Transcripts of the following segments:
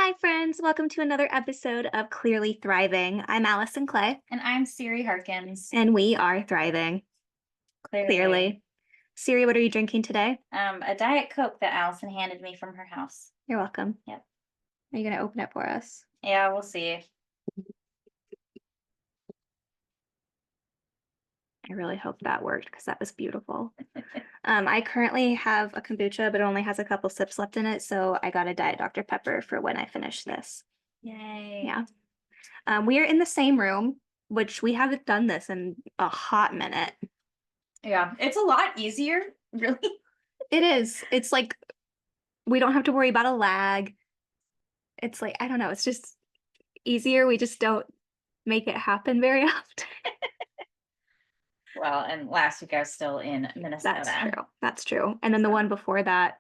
Hi, friends. Welcome to another episode of Clearly Thriving. I'm Allison Clay, And I'm Siri Harkins. and we are thriving, Clearly. clearly. Siri, what are you drinking today? A Diet Coke that Allison handed me from her house. You're welcome. Yep. Are you going to open it for us? Yeah, we'll see. I really hope that worked because that was beautiful. I currently have a kombucha, but it only has a couple sips left in it, so I got a Diet Dr. Pepper for when I finish this. Yay. Yeah. We are in the same room, which we haven't done this in a hot minute. Yeah, it's a lot easier, really. It is. It's like we don't have to worry about a lag. It's like, I don't know, it's just easier. We just don't make it happen very often. Well, and last week I was still in Minnesota. That's true. That's true. And then the one before that,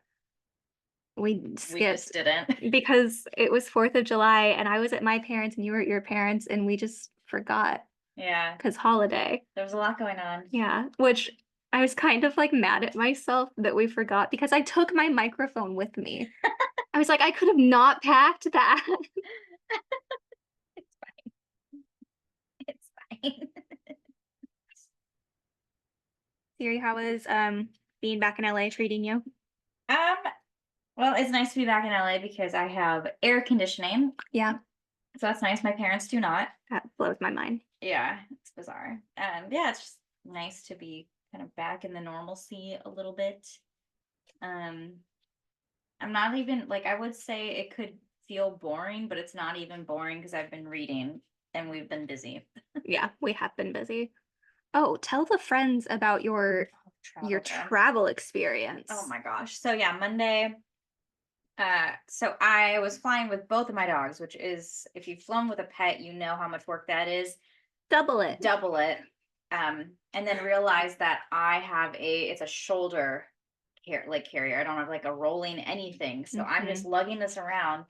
we We skipped just didn't. because it was 4th of July and I was at my parents and you were at your parents and we just forgot Yeah, because holiday. there was a lot going on. Yeah, which I was kind of like mad at myself that we forgot because I took my microphone with me. I was like, I could have not packed that. It's fine. It's fine. Siri, how is being back in LA treating you? Um, well, it's nice to be back in LA because I have air conditioning. Yeah, So that's nice. My parents do not. that blows my mind. Yeah, it's bizarre. Yeah, it's just nice to be kind of back in the normalcy a little bit. Um, I'm not even like I would say it could feel boring, but it's not even boring because I've been reading and we've been busy. Yeah, we have been busy. Oh, tell the friends about your Travel. travel experience. Oh my gosh. So yeah, Monday. So I was flying with both of my dogs, which is if you've flown with a pet, you know how much work that is. Double it. Double it. And then realize that it's a shoulder carrier. I don't have like a rolling anything. So I'm just lugging this around.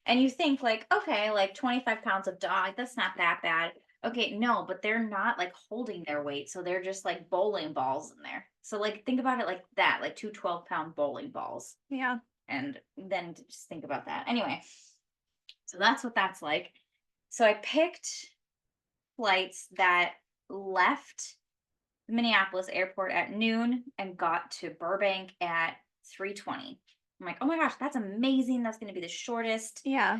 And you think like, okay, like 25 pounds of dog, that's not that bad. Okay, no, but they're not like holding their weight. So they're just like bowling balls in there. So like think about it like that, like two 12-pound bowling balls. Yeah. And then just think about that. Anyway, so that's what that's like. So I picked flights that left Minneapolis airport at noon and got to Burbank at 3:20. I'm like, oh my gosh, that's amazing. That's going to be the shortest Yeah.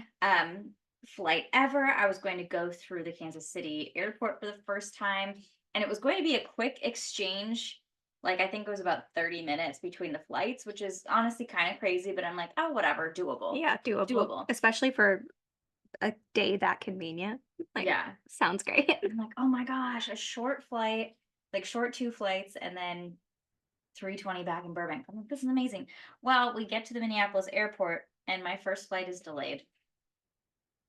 flight ever. I was going to go through the Kansas City airport for the first time, and it was going to be a quick exchange. Like, I think it was about 30 minutes between the flights, which is honestly kind of crazy, but I'm like, oh, whatever, doable. Yeah, doable. Doable. Especially for a day that convenient. Like, Yeah. sounds great. I'm like, oh my gosh, a short flight, like short two flights, and then 3:20 back in Burbank. I'm like, this is amazing. Well, we get to the Minneapolis airport and my first flight is delayed.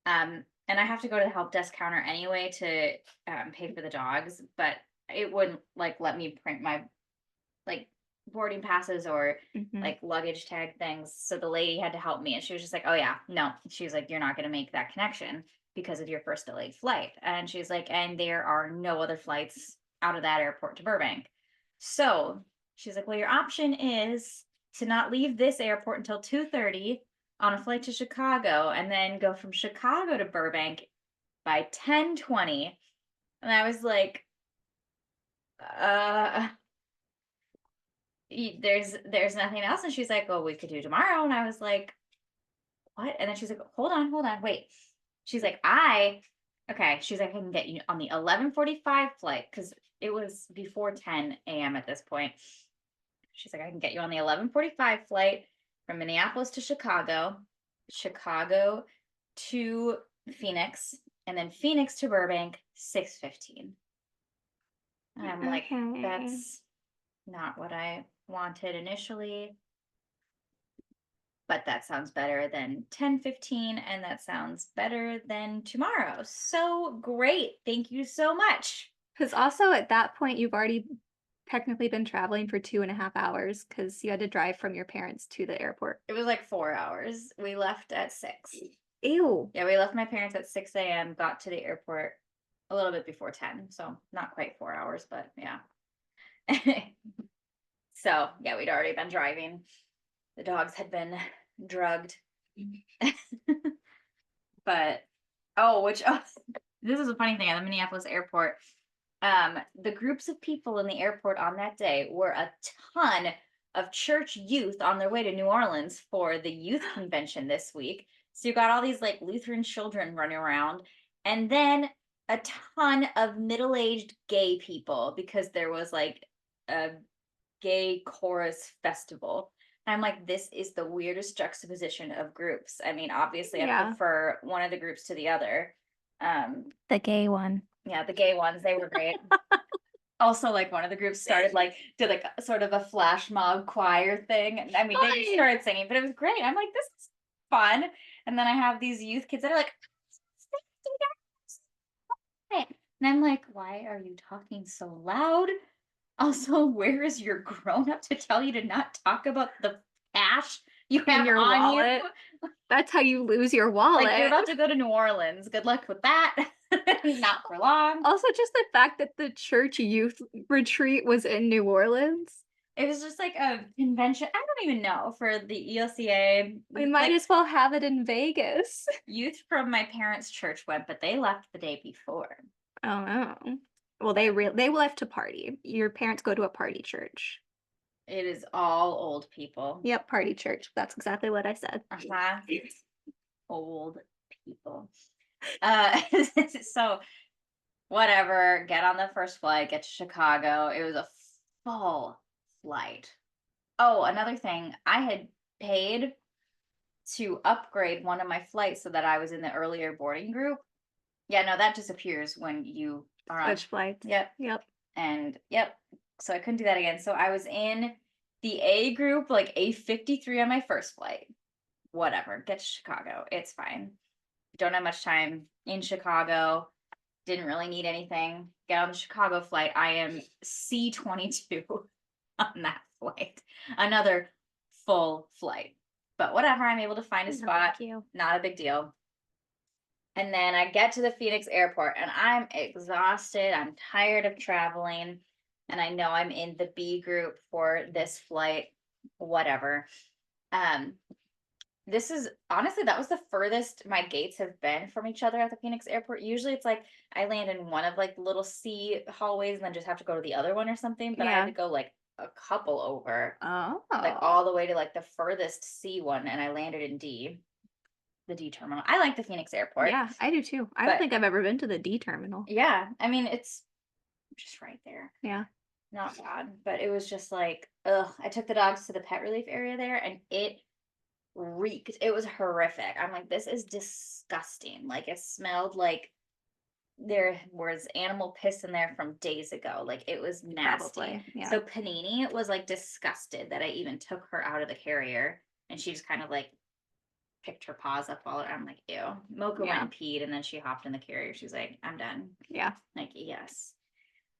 And I have to go to the help desk counter anyway to pay for the dogs, but it wouldn't like let me print my like boarding passes or like luggage tag things. So the lady had to help me and she was just like, oh yeah, no. She was like, you're not going to make that connection because of your first delayed flight. And she's like, and there are no other flights out of that airport to Burbank. So she's like, well, your option is to not leave this airport until 2:30 on a flight to Chicago and then go from Chicago to Burbank by 10:20. And I was like, uh there's nothing else. And she's like, oh, we could do tomorrow. And I was like, what? And then she's like, hold on, wait. She's like, okay. She's like, I can get you on the 11:45 flight because it was before 10 a.m. at this point. She's like, I can get you on the 11:45 flight from Minneapolis to Chicago, Chicago to Phoenix, and then Phoenix to Burbank, 6:15. And I'm like, Okay. that's not what I wanted initially, but that sounds better than 10:15, and that sounds better than tomorrow. So great. Thank you so much. Because also at that point, you've already technically been traveling for 2.5 hours because you had to drive from your parents to the airport. It was like 4 hours. We left at 6. Ew. Yeah, we left my parents at 6 a.m., got to the airport a little bit before 10. So not quite 4 hours, but yeah. So yeah, we'd already been driving. The dogs had been drugged. But this is a funny thing at the Minneapolis airport. The groups of people in the airport on that day were a ton of church youth on their way to New Orleans for the youth convention this week. So you got all these like Lutheran children running around, and then a ton of middle-aged gay people because there was like a gay chorus festival. And I'm like, this is the weirdest juxtaposition of groups. I mean, obviously, I Yeah. prefer one of the groups to the other. The gay one. Yeah, the gay ones, they were great. Also, like one of the groups started did like a sort of a flash mob choir thing. And I mean, they just Fun. started singing, but it was great. I'm like, this is fun. And then I have these youth kids that are like, and I'm like, why are you talking so loud? Also, where is your grown up to tell you to not talk about the cash you In have your on wallet. you? That's how you lose your wallet. Like, you're about to go to New Orleans. Good luck with that. Not for long. Also, just the fact that the church youth retreat was in New Orleans. It was just like a convention. I don't even know for the ELCA. We might like, as well have it in Vegas. youth from my parents' church went, but they left the day before. Oh no. Well, they left to party. Your parents go to a party church. It is all old people. Yep, party church. That's exactly what I said. Uh-huh. Old people. So whatever, get on the first flight, get to Chicago. It was a full flight. Oh, another thing, I had paid to upgrade one of my flights so that I was in the earlier boarding group. Yeah, no, that disappears when you are on. Switch flights. Yep. Yep. And yep, so I couldn't do that again. So I was in the A group, like A53 on my first flight. Whatever, get to Chicago. It's fine. Don't have much time in Chicago. Didn't really need anything. Get on the Chicago flight. I am C22 on that flight. Another full flight. But whatever, I'm able to find a spot. Thank you. Not a big deal. And then I get to the Phoenix airport and I'm exhausted. I'm tired of traveling. And I know I'm in the B group for this flight, whatever. This is honestly, that was the furthest my gates have been from each other at the Phoenix airport. Usually it's like I land in one of like the little C hallways and then just have to go to the other one or something. But I had to go like a couple over, like all the way to like the furthest C one, and I landed in D. The D terminal. I like the Phoenix airport. Yeah, I do too. I don't But- think I've ever been to the D terminal. Yeah, I mean it's just right there. Yeah. Not bad, but it was just like, ugh. I took the dogs to the pet relief area there, and it reeked. It was horrific. I'm like, this is disgusting. Like it smelled like there was animal piss in there from days ago. Like it was nasty. Probably. Yeah. So Panini was like disgusted that I even took her out of the carrier, and she just kind of like picked her paws up all. I'm like, ew. Mocha went and peed, and then she hopped in the carrier. She's like, I'm done. Yeah. Like, yes.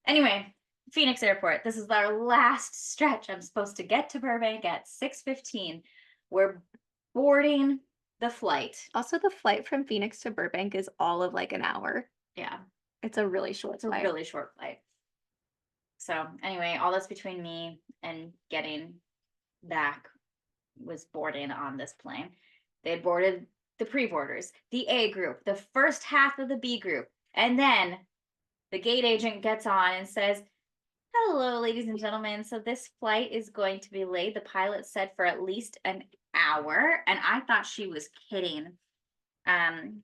Anyway, Phoenix Airport. This is our last stretch. I'm supposed to get to Burbank at 6:15. We're boarding the flight. Also, the flight from Phoenix to Burbank is all of like an hour. Yeah, It's a really short it's a flight. really short flight. So anyway, all that's between me and getting back was boarding on this plane. They had boarded the pre-boarders, the A group, the first half of the B group, and then the gate agent gets on and says, hello, ladies and gentlemen. So this flight is going to be late. The pilot said for at least an hour. And I thought she was kidding.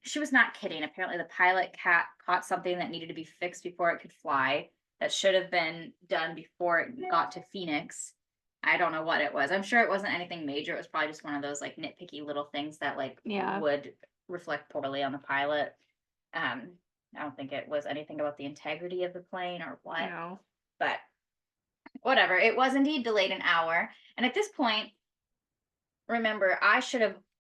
She was not kidding. Apparently the pilot caught something that needed to be fixed before it could fly. That should have been done before it got to Phoenix. I don't know what it was. I'm sure it wasn't anything major. It was probably just one of those like nitpicky little things that like would reflect poorly on the pilot. I don't think it was anything about the integrity of the plane or what. No. But whatever. It was indeed delayed an hour. And at this point, remember,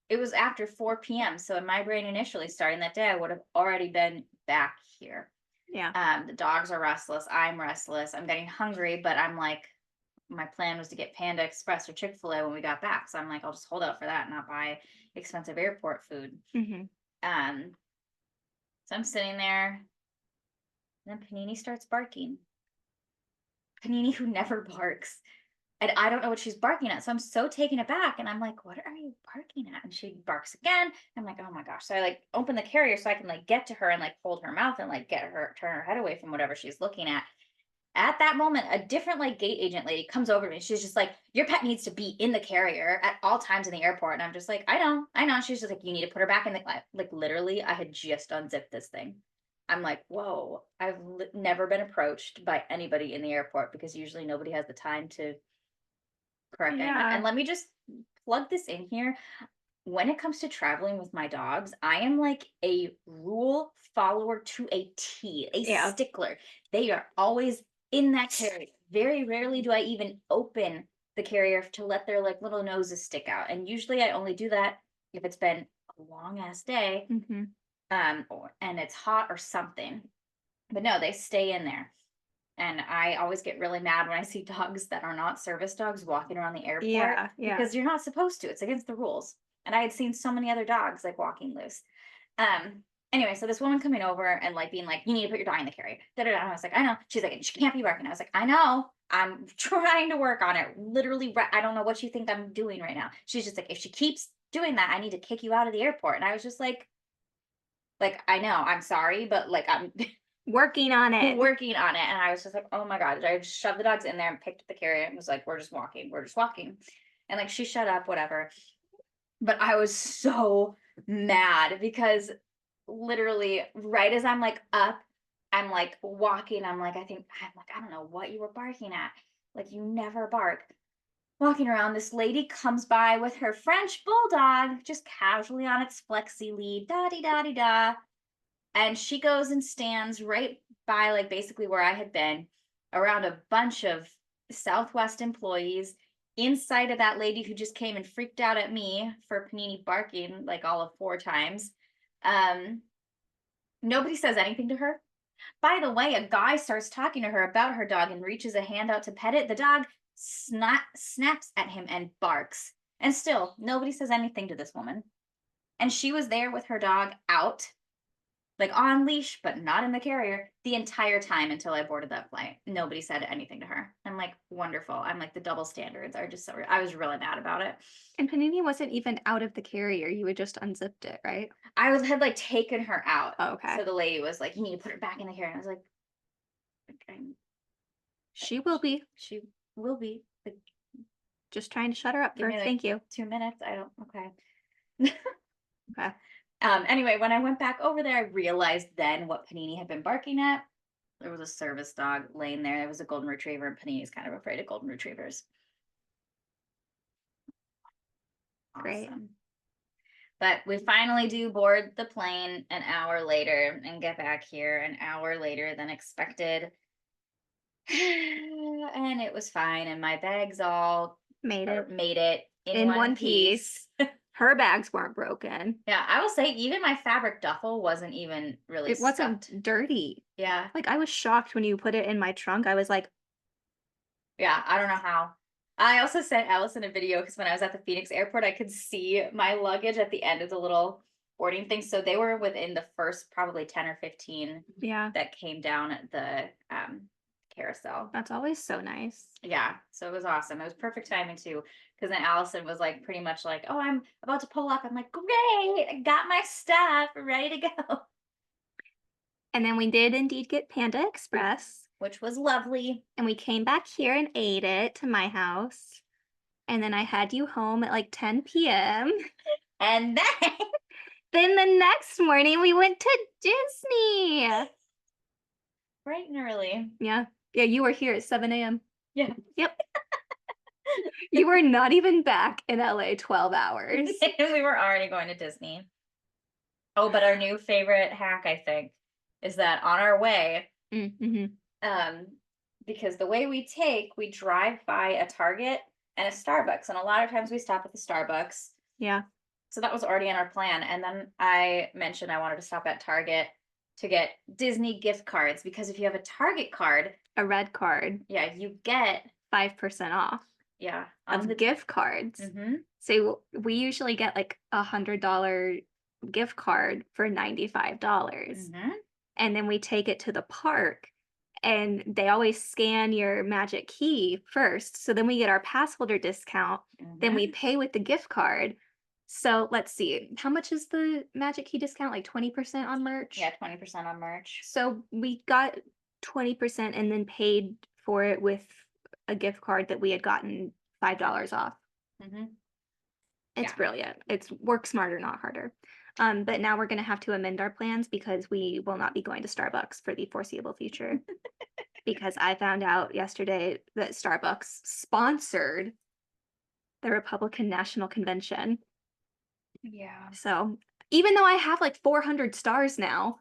it was after 4 p.m. So in my brain initially starting that day, I would have already been back here. Yeah. The dogs are restless. I'm restless. I'm getting hungry, but I'm like, my plan was to get Panda Express or Chick-fil-A when we got back. So I'm like, I'll just hold out for that and not buy expensive airport food. Mm-hmm. So I'm sitting there, and then Panini starts barking. Panini, who never barks. And I don't know what she's barking at. So I'm so taken aback. And I'm like, what are you barking at? and she barks again. I'm like, oh my gosh. So I like open the carrier so I can like get to her and like hold her mouth and like get her, turn her head away from whatever she's looking at. At that moment, a different like gate agent lady comes over to me. She's just like, your pet needs to be in the carrier at all times in the airport. And I'm just like, I know. She's just like, you need to put her back in the, like literally, I had just unzipped this thing. I'm like, whoa, I've never been approached by anybody in the airport because usually nobody has the time to correct anyone. Yeah. And let me just plug this in here. When it comes to traveling with my dogs, I am like a rule follower to a T, a Yeah. stickler. They are always in that carrier. Very rarely do I even open the carrier to let their like little noses stick out. And usually I only do that if it's been a long ass day, Hmm. and it's hot or something. But no, they stay in there. And I always get really mad when I see dogs that are not service dogs walking around the airport Yeah. Yeah. because you're not supposed to. It's against the rules. And I had seen so many other dogs like walking loose. Anyway, so this woman coming over and like being like, you need to put your dog in the carrier. Da, da, da. And I was like, I know. She's like, she can't be barking. I was like, I know. I'm trying to work on it. Literally, I don't know what you think I'm doing right now. She's just like, if she keeps doing that, I need to kick you out of the airport. And I was just like, I know, I'm sorry, but like I'm Working on it. working on it. And I was just like, oh my God. I just shoved the dogs in there and picked up the carrier and was like, we're just walking. We're just walking. And like she shut up, whatever. But I was so mad because literally right as I'm like up, I'm like walking. I'm like, I don't know what you were barking at. Like you never bark. Walking around, this lady comes by with her French bulldog, just casually on its flexi lead, da di da di da. And she goes and stands right by like basically where I had been around a bunch of Southwest employees inside of that lady who just came and freaked out at me for Panini barking like all of 4 times. Um, Nobody says anything to her. By the way, a guy starts talking to her about her dog and reaches a hand out to pet it. The dog snaps at him and barks. And still, nobody says anything to this woman. And she was there with her dog out, like on leash, but not in the carrier the entire time until I boarded that flight. Nobody said anything to her. I'm like, wonderful. I'm like, the double standards are just so, I was really mad about it. And Panini wasn't even out of the carrier. You had just unzipped it, right? Had like taken her out. Oh, okay. So the lady was like, you need to put her back in the carrier. And I was like, She will be. she will be. Like, Just trying to shut her up give me, first. like, Thank you. 2 minutes. I don't, okay. Okay. Anyway, when I went back over there, I realized then what Panini had been barking at. There was a service dog laying there. It was a golden retriever, and Panini's kind of afraid of golden retrievers. Great. Awesome. But we finally do board the plane an hour later and get back here an hour later than expected. And it was fine. And my bags all Made it made it in one piece. Her bags weren't broken. Yeah, I will say even my fabric duffel wasn't even really It wasn't stuffed. dirty. Yeah. Like I was shocked when you put it in my trunk. I was like, Yeah, I don't know how. I also sent Allison a video because when I was at the Phoenix airport, I could see my luggage at the end of the little boarding thing. So they were within the first probably 10 or 15 yeah, that came down at the carousel. that's always so nice. Yeah, so it was awesome. It was perfect timing too, because then Allison was like pretty much like, "Oh, I'm about to pull up." I'm like, "Great, I got my stuff ready to go," And then we did indeed get Panda Express. which was lovely. And we came back here and ate it to my house. And then I had you home at like 10 p.m. And then Then the next morning we went to Disney. bright and early. Yeah. Yeah, you were here at 7 a.m. Yeah. Yep. You were not even back in LA 12 hours. And we were already going to Disney. Oh, but our new favorite hack, I think, is that on our way, Mm-hmm. because the way we drive by a Target and a Starbucks, and a lot of times we stop at the Starbucks. Yeah. So that was already in our plan. And then I mentioned I wanted to stop at Target to get Disney gift cards, because if you have a Target card, A red card, yeah, you get 5% off yeah of on the gift cards. Mm-hmm. So we usually get like $100 gift card for $95. Mm-hmm. And then we take it to the park and they always scan your magic key first. So then we get our pass holder discount. Then we pay with the gift card. So let's see. How much is the Magic Key discount? Like 20% on merch? Yeah, 20% on merch. So we got 20% and then paid for it with a gift card that we had gotten $5 off. Mm-hmm. It's Yeah. brilliant. It's work smarter, not harder. But now we're going to have to amend our plans because we will not be going to Starbucks for the foreseeable future. Because I found out yesterday that Starbucks sponsored the Republican National Convention. Yeah. So even though I have like 400 stars now,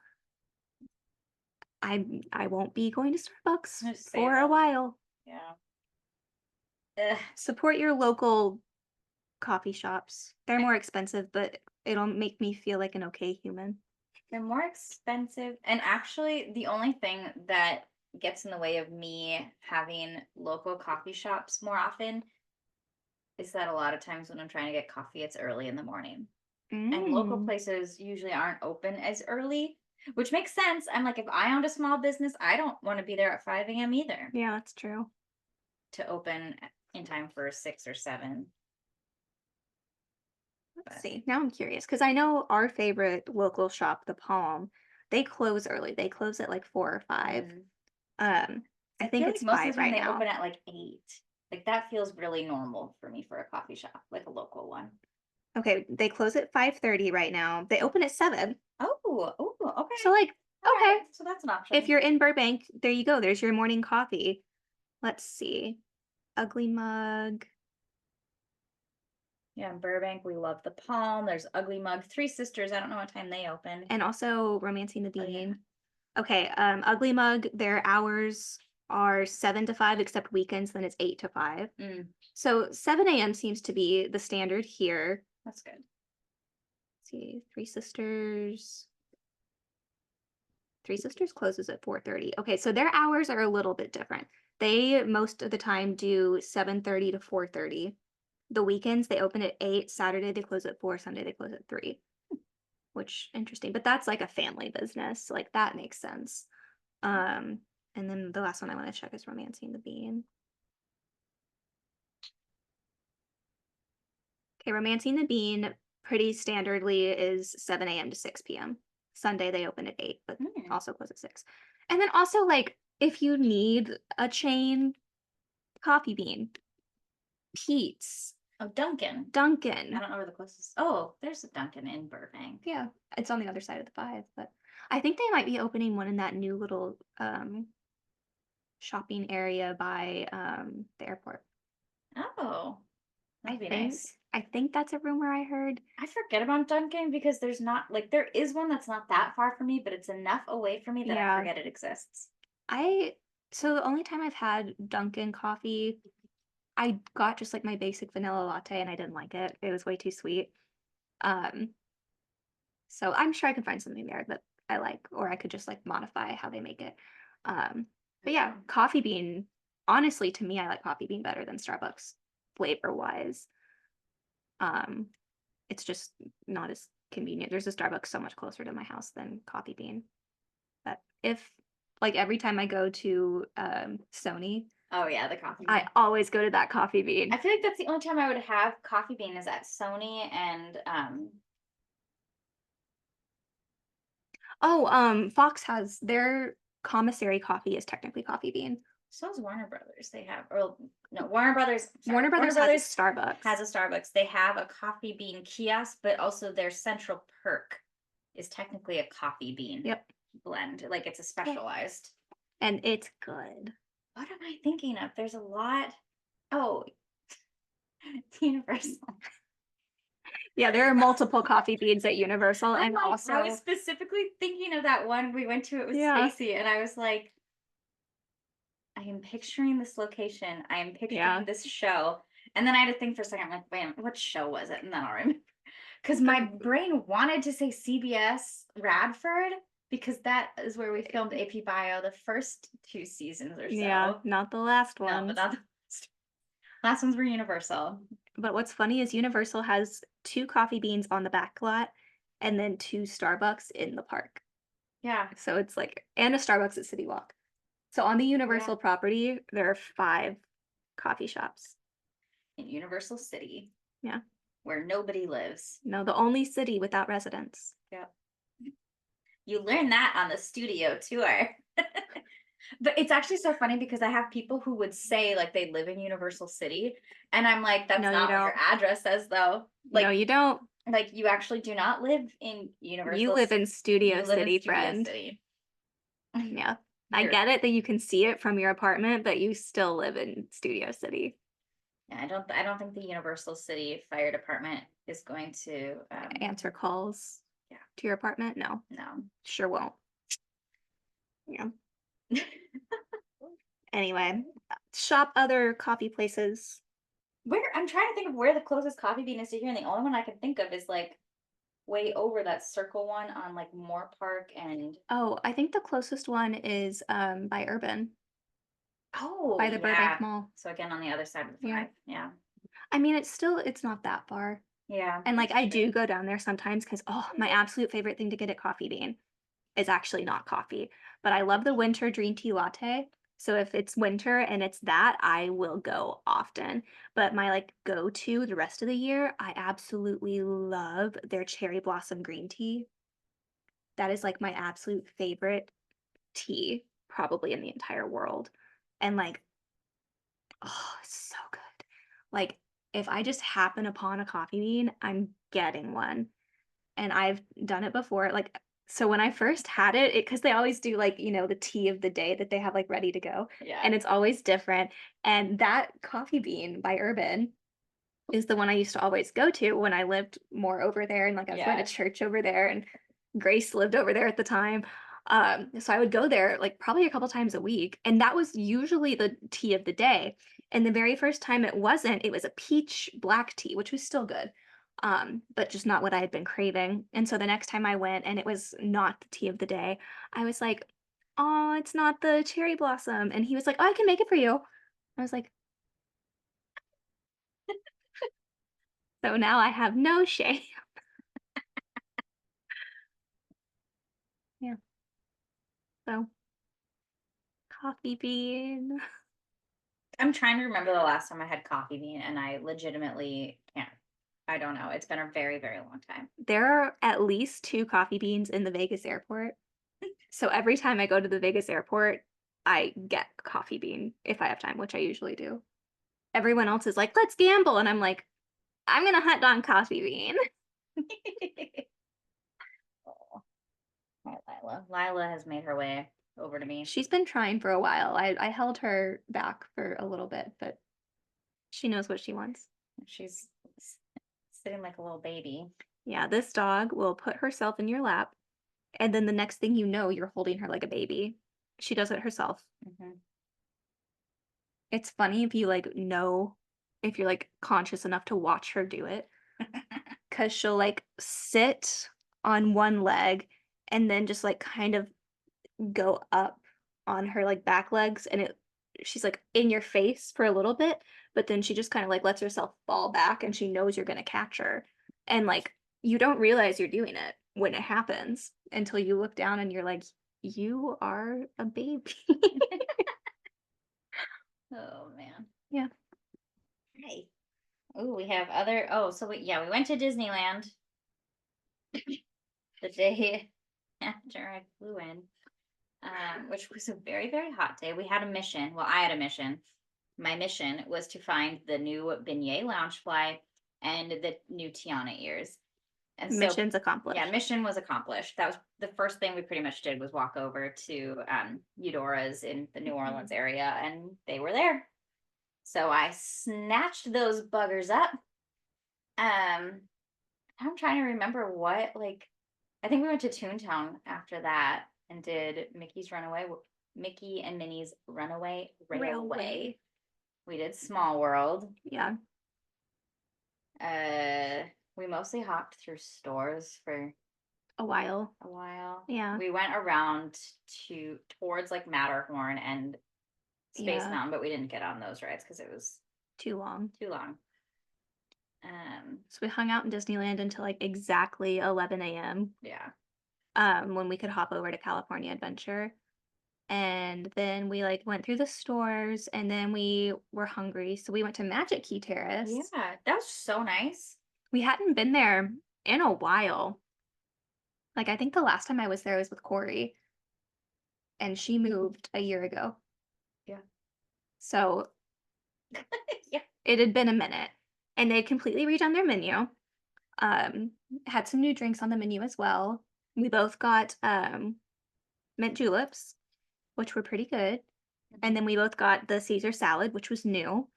I won't be going to Starbucks Just say for a that. while. Yeah. Ugh. Support your local coffee shops. They're more expensive, but it'll make me feel like an okay human. They're more expensive. And actually, the only thing that gets in the way of me having local coffee shops more often is that a lot of times when I'm trying to get coffee, it's early in the morning. And local Mm. places usually aren't open as early, which makes sense. I'm like, if I owned a small business, I don't want to be there at 5 a.m. either Yeah, that's true. to open in time for 6 or 7. Let's But see. Now I'm curious because I know our favorite local shop, The Palm, they close early. They close at like 4 or 5. mm, I I think feel it's like most of 5 the time right they now. open at like 8. Like that feels really normal for me for a coffee shop, like a local one. Okay, they close at 5:30 right now. They open at 7. Oh, okay. So like, All okay, right. So that's an option. if you're in Burbank, there you go. There's your morning coffee. Let's see. Ugly Mug. Yeah, in Burbank, we love the Palm. There's Ugly Mug, Three Sisters. I don't know what time they open. And also Romancing the Oh, yeah. Bean. Okay, Ugly Mug, their hours are 7 to 5, except weekends, then it's 8 to 5. Mm, So 7 a.m. seems to be the standard here. that's good. Let's see, Three Sisters. Three Sisters closes at 4:30. Okay, so their hours are a little bit different. They most of the time do 7:30 to 4:30. The weekends they open at 8, Saturday they close at 4, Sunday they close at 3. Which interesting, but that's like a family business. Like that makes sense. And then the last one I want to check is Romancing the Bean. Okay, Romancing the Bean pretty standardly is 7 a.m. to 6 p.m. Sunday they open at 8, but Mm. also close at 6. And then also like if you need a chain, Coffee Bean, Pete's, Oh, Dunkin'. I Dunkin'. don't know where the closest. Oh, there's a Dunkin' in Burbank. Yeah, it's on the other side of the 5, but I think they might be opening one in that new little shopping area by the airport. Oh, that'd be think nice. I think that's a rumor I heard. I forget about Dunkin' because there's not like there is one that's not that far from me, but it's enough away from me that Yeah. I forget it exists. So the only time I've had Dunkin' coffee, I got just like my basic vanilla latte and I didn't like it. It was way too sweet. Um, so I'm sure I can find something there that I like, or I could just like modify how they make it. But yeah, Coffee Bean, honestly, to me, I like Coffee Bean better than Starbucks flavor wise. It's just not as convenient. There's a Starbucks so much closer to my house than Coffee Bean. But if like every time I go to Sony, Oh yeah, the coffee bean. I always go to that Coffee Bean. I feel like that's the only time I would have coffee bean is at Sony and Fox has their commissary coffee is technically Coffee Bean. so is Warner Brothers. They have or no Warner Brothers. Sorry, Warner Brothers has a Starbucks. has a Starbucks. They have a coffee bean kiosk, but also their central perk is technically a coffee bean Yep. blend. Like it's a specialized. And it's good. What am I thinking of? There's a lot. Oh, Universal. Yeah, there are multiple Coffee Beans at Universal, I'm and like, also I was specifically thinking of that one we went to. It with Yeah. Stacy, and I was like, I am picturing this location. I am picturing Yeah. this show. And then I had to think for a second. I'm like, wait, what show was it? And then I'll remember. Because my brain wanted to say CBS Radford because that is where we filmed AP Bio the first 2 seasons or so. Yeah, not the last No, one. but not the last ones were Universal. But what's funny is Universal has 2 Coffee Beans on the back lot and then 2 Starbucks in the park. Yeah. So it's like, and a Starbucks at City Walk. So on the Universal property, there are 5 coffee shops. In Universal City. Yeah. where nobody lives. No, the only city without residents. Yep. You learn that on the studio tour. But it's actually so funny because I have people who would say like they live in Universal City, and I'm like, that's No, you not what your don't. address says, though. No, you don't. Like you actually do not live in You Universal. live in Studio You live in City, Studio friend. City. Yeah. I You're, get it that you can see it from your apartment, but you still live in Studio City. yeah, I don't think the Universal City Fire Department is going to Answer calls yeah, to your apartment? No, no. sure won't. Yeah. Anyway, shop other coffee places. Where I'm trying to think of where the closest coffee bean is to here, and the only one I can think of is like way over that circle one on like Moore Park and Oh, I think the closest one is by Urban, oh by the Burbank yeah. Mall. So again on the other side of the Yeah. five. Yeah. I mean, it's not that far. Yeah, And like that's I true. do go down there sometimes because oh, my absolute favorite thing to get at Coffee Bean is actually not coffee, but I love the winter green tea latte. So if it's winter and it's that, I will go often. But my like go-to the rest of the year, I absolutely love their cherry blossom green tea. That is like my absolute favorite tea probably in the entire world. And like, oh, it's so good. Like if I just happen upon a coffee bean, I'm getting one. And I've done it before. Like, so when I first had it, because they always do like, the tea of the day that they have like ready to go, Yeah. and it's always different. And that coffee bean by Urban is the one I used to always go to when I lived more over there. And like I was going to Yeah. church over there, and Grace lived over there at the time. So I would go there like probably a couple times a week. And that was usually the tea of the day. And the very first time it wasn't, it was a peach black tea, which was still good. But just not what I had been craving. And so the next time I went and it was not the tea of the day, I was like, oh, it's not the cherry blossom. And he was like, oh, I can make it for you. I was like, so now I have no shame. Yeah. So coffee bean. I'm trying to remember the last time I had coffee bean, and I legitimately can't. I don't know. It's been a very, very long time. There are at least 2 coffee beans in the Vegas airport. So every time I go to the Vegas airport, I get coffee bean if I have time, which I usually do. Everyone else is like, "Let's gamble," and I'm like, "I'm gonna hunt down coffee bean." Oh, poor Lila. Lila has made her way over to me. She's been trying for a while. I held her back for a little bit, but she knows what she wants. She's sitting like a little baby. Yeah, this dog will put herself in your lap, and then the next thing you know, you're holding her like a baby. She does it herself. Hmm. It's funny if you, like, know if you're, like, conscious enough to watch her do it, because 'cause she'll, like, sit on one leg and then just, like, kind of go up on her, like, back legs, and she's, like, in your face for a little bit, but then she just kinda, like, lets herself fall back, and she knows you're gonna catch her, and, like, you don't realize you're doing it when it happens until you look down and you're like, "You are a baby." Oh man. Yeah. Hey. Oh, we have other. Oh, so we went to Disneyland the day after I flew in, which was a very, very hot day. We had a mission. Well, I had a mission. My mission was to find the new beignet Loungefly and the new Tiana ears. And so, Mission's yeah, accomplished. mission was accomplished. That was the first thing we pretty much did was walk over to Eudora's in the New Orleans area, and they were there. So I snatched those buggers up. Um, I'm trying to remember what like I think we went to Toontown after that and did Mickey and Minnie's Runaway Railway. Railway. We did Small World. Yeah. Uh, we mostly hopped through stores for A while. a while. Yeah. We went around towards like Matterhorn and Space Yeah. Mountain, but we didn't get on those rides because it was Too long. too long. So we hung out in Disneyland until like exactly 11 a.m. Yeah. When we could hop over to California Adventure. And then we like went through the stores and then we were hungry. So we went to Magic Key Terrace. Yeah, that was so nice. We hadn't been there in a while. Like, I think the last time I was there was with Corey, and she moved a year ago. Yeah. So Yeah. it had been a minute. And they'd completely redone their menu. Um, had some new drinks on the menu as well. We both got mint juleps, which were pretty good. And then we both got the Caesar salad, which was new.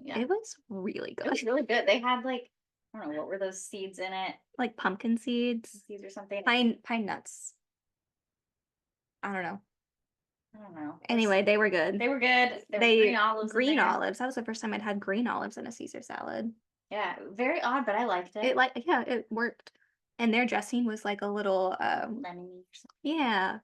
Yeah. It was really It was good. really good. They had like, I don't know, what were those seeds in it? Like pumpkin seeds, Seeds or something. pine nuts. I don't know. I don't know. Anyway, they were good. They were good. There was green They olives in green there. olives. That was the first time I'd had green olives in a Caesar salad. Yeah, very odd, but I liked It it. like yeah, it worked. And their dressing was like a little Lemony or something. yeah,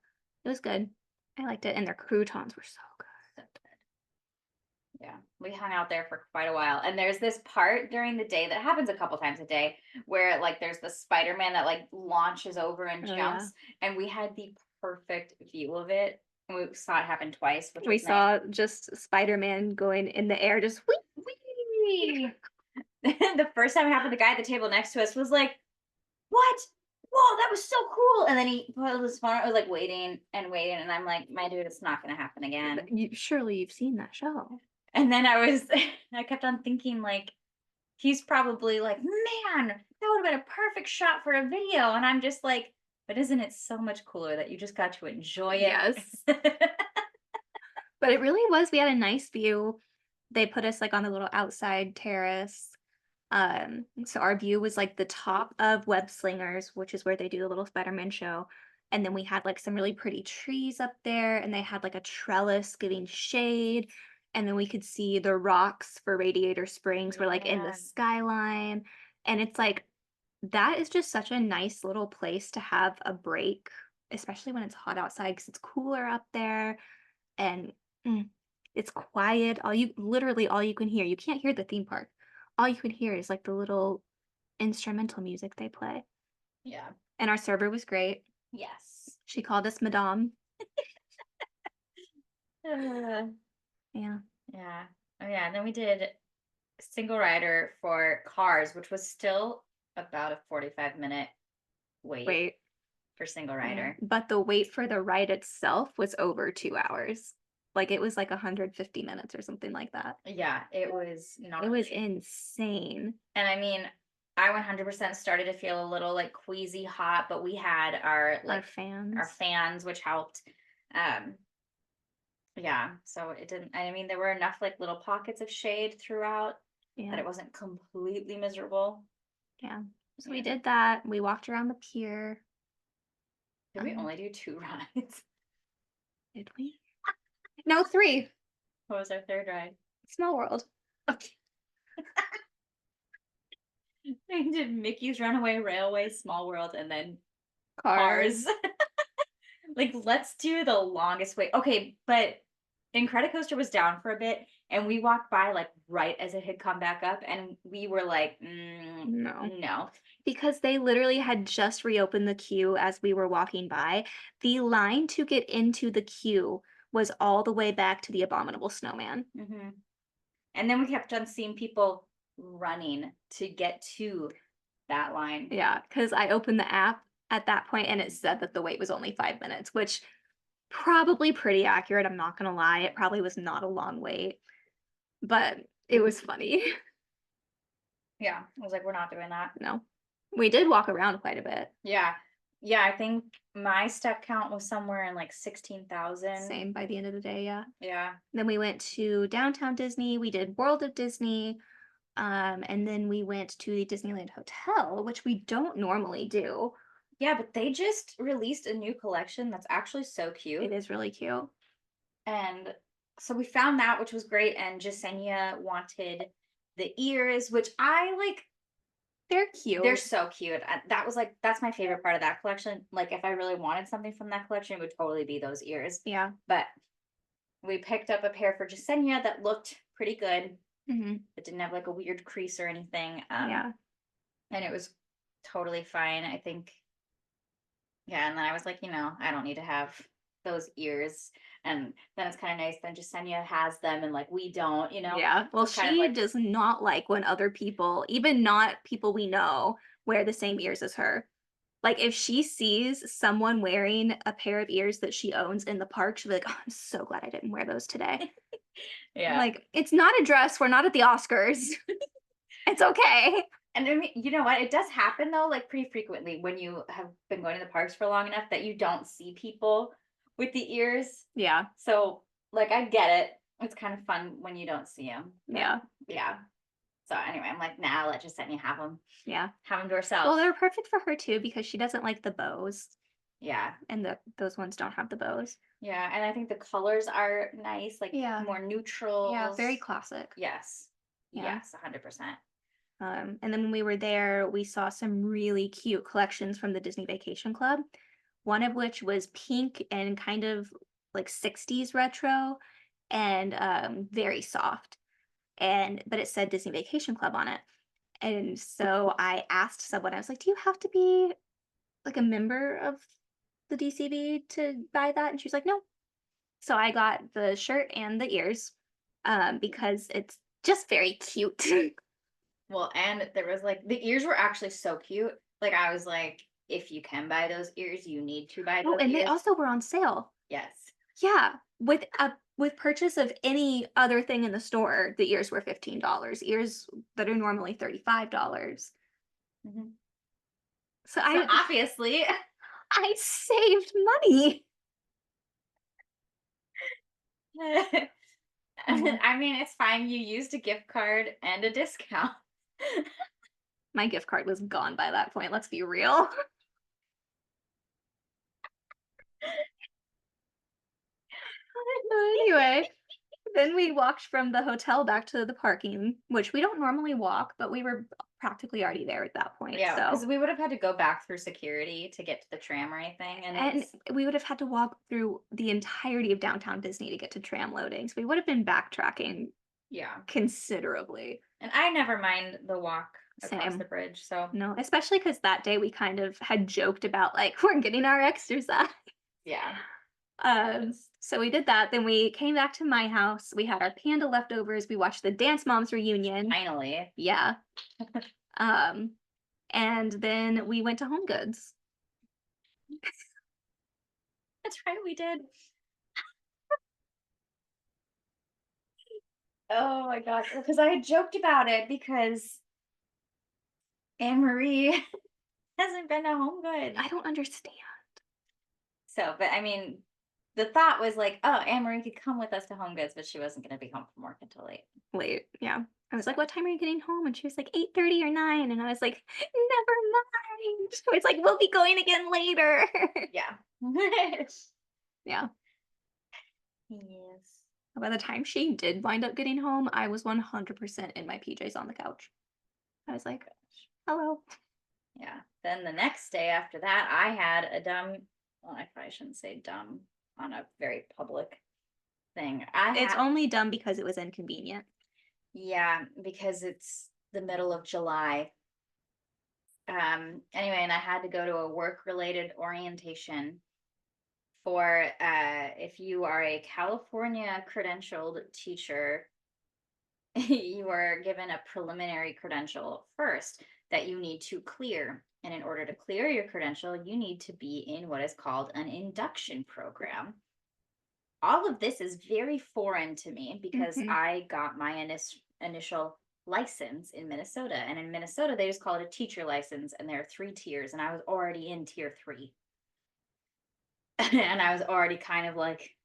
it was good. I liked it. And their croutons were so good. So good. Yeah, we hung out there for quite a while. And there's this part during the day that happens a couple times a day where like there's the Spider-Man that like launches over and Oh, yeah. jumps. And we had the perfect view of it. And we saw it happen twice, which We was nice. saw just Spider-Man going in the air, just whee, whee. The first time it happened, the guy at the table next to us was like, "What? Whoa, that was so cool!" And then he put his phone. I was like waiting and waiting, and I'm like, "My dude, it's not going to happen again." Surely you've seen that show. And then I kept on thinking like, he's probably like, "Man, that would have been a perfect shot for a video," and I'm just like, "But isn't it so much cooler that you just got to enjoy it?" Yes. But it really was. We had a nice view. They put us like on the little outside terrace. So our view was like the top of Web Slingers, which is where they do the little Spider-Man show. And then we had like some really pretty trees up there, and they had like a trellis giving shade. And then we could see the rocks for Radiator Springs were like in the Yeah. skyline. And it's like that is just such a nice little place to have a break, especially when it's hot outside because it's cooler up there and mm, it's quiet. All you can hear. You can't hear the theme park. All you can hear is like the little instrumental music they play. Yeah. And our server was great. Yes. She called us Madame. Uh, Yeah. yeah. Oh yeah. And then we did single rider for cars, which was still about a 45-minute wait Wait. for single Yeah. rider. But the wait for the ride itself was over 2 hours. Like it was like 150 minutes or something like that. Yeah, it was not. It was insane. And I mean, I 100% started to feel a little like queasy hot, but we had our Our like fans. our fans, which helped. Um, yeah, so it didn't. I mean, there were enough like little pockets of shade throughout that Yeah. it wasn't completely miserable. Yeah. So Yeah. we did that. We walked around the pier. Did we Um, only do 2 rides? Did we? No, 3. What was our third ride? Small World. Okay. We did Mickey's Runaway Railway, Small World, and then Cars. Like, let's do the longest wait. Okay, but Incredicoaster was down for a bit, and we walked by like right as it had come back up, and we were like, No. no. Because they literally had just reopened the queue as we were walking by. The line to get into the queue was all the way back to the Abominable Snowman. Hmm. And then we kept on seeing people running to get to that line. Yeah, because I opened the app at that point and it said that the wait was only 5 minutes, which probably pretty accurate. I'm not gonna lie. It probably was not a long wait, but it was funny. Yeah, I was like, we're not doing that. No, we did walk around quite a bit. Yeah, yeah. I think my step count was somewhere in like 16,000. Same by the end of the day, yeah. Yeah. Then we went to Downtown Disney. We did World of Disney. And then we went to the Disneyland Hotel, which we don't normally do. Yeah, but they just released a new collection that's actually so cute. It is really cute. And so we found that, which was great. And Jasenia wanted the ears, which I like. They're cute. They're so cute. That was like, that's my favorite part of that collection. Like, if I really wanted something from that collection, it would totally be those ears. Yeah. But we picked up a pair for Jasenia that looked pretty good. Mm-hmm. It didn't have like a weird crease or anything. Yeah. And it was totally fine. I think. Yeah. And then I was like, I don't need to have those ears. And then it's kind of nice. Then Jasenia has them and like we don't, Yeah. Well, So it's kind of she like, does not like when other people, even not people we know, wear the same ears as her. Like, if she sees someone wearing a pair of ears that she owns in the park, she'll be like, "Oh, I'm so glad I didn't wear those today." I'm yeah. like, "It's not a dress. We're not at the Oscars. It's okay." And I mean, you know what? It does happen though, like pretty frequently when you have been going to the parks for long enough that you don't see people with the ears. Yeah. So, like, I get it. It's kind of fun when you don't see them. Yeah. Yeah. So anyway, I'm like, nah, let's just let you Yeah. have them to Well, ourselves. they're perfect for her too because she doesn't like the bows, Yeah. and those ones don't have the bows. Yeah. And I think the colors are nice, like Yeah. more Yeah, very neutrals. classic. Yes. Yeah. Yes, 100%. And then when we were there, we saw some really cute collections from the Disney Vacation Club. One of which was pink and kind of like 60s retro and very soft. And but it said Disney Vacation Club on it. And so I asked someone, I was like, "Do you have to be like a member of the DCB to buy that?" And she was like, "No." So I got the shirt and the ears because it's just very cute. Well, and there was like the ears were actually so cute. Like I was like, if you can buy those ears, you need to buy Oh, those and they ears. also were on sale. Yes. Yeah, with purchase of any other thing in the store, the ears were $15. Ears that are normally $35. Mhm. So So I obviously, I saved money. Yeah. I mean, it's fine. You used a gift card and a discount. My gift card was gone by that point, let's be real. Anyway, then we walked from the hotel back to the parking, which we don't normally walk, but we were practically already there at that point, Yeah, because so we would have had to go back through security to get to the tram or anything, and and it's we would have had to walk through the entirety of downtown Disney to get to tram loadings. We would have been backtracking yeah. considerably. And I never mind the walk across the Same. bridge. So No, especially because that day we kind of had joked about like we're getting our exercise. yeah, Um, yes. so we did that. Then we came back to my house. We had our panda leftovers. We watched the Dance Moms reunion. Finally. Yeah. Um, and then we went to Home Goods. That's right, we did. Oh my gosh, because I had joked about it because Anne Marie hasn't been to Home Goods. I don't understand. So, but I mean, the thought was like, oh, Anne Marie could come with us to Home Goods, but she wasn't going to be home from work until late. Late. Yeah. I was So, like, "What time are you getting home?" And she was like, 8:30 or 9. And I was like, "Never mind." It's like, "We'll be going again later." yeah. Yeah. Yes. By the time she did wind up getting home, I was 100% in my PJs on the couch. I was like, "Hello." Yeah. Then the next day after that, I had a dumb, well, I probably shouldn't say dumb on a very public thing. I It's had, only dumb because it was inconvenient. yeah, because it's the middle of July. Anyway, and I had to go to a work related orientation for if you are a California credentialed teacher, you are given a preliminary credential first that you need to clear. And in order to clear your credential, you need to be in what is called an induction program. All of this is very foreign to me because Mhm. I got my initial license in Minnesota. And in Minnesota, they just call it a teacher license, and there are 3 tiers. And I was already in tier 3. And I was already kind of like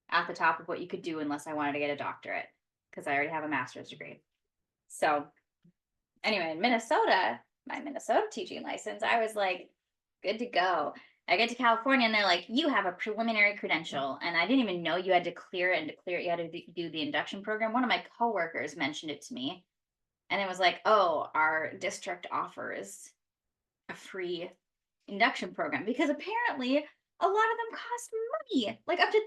at the top of what you could do unless I wanted to get a doctorate because I already have a master's degree. So, anyway, in Minnesota, my Minnesota teaching license, I was like, good to go. I get to California and they're like, you have a preliminary credential. And I didn't even know you had to clear it. And to clear it, you had to do the induction program. One of my coworkers mentioned it to me. And it was like, oh, our district offers a free induction program because apparently a lot of them cost money, like up to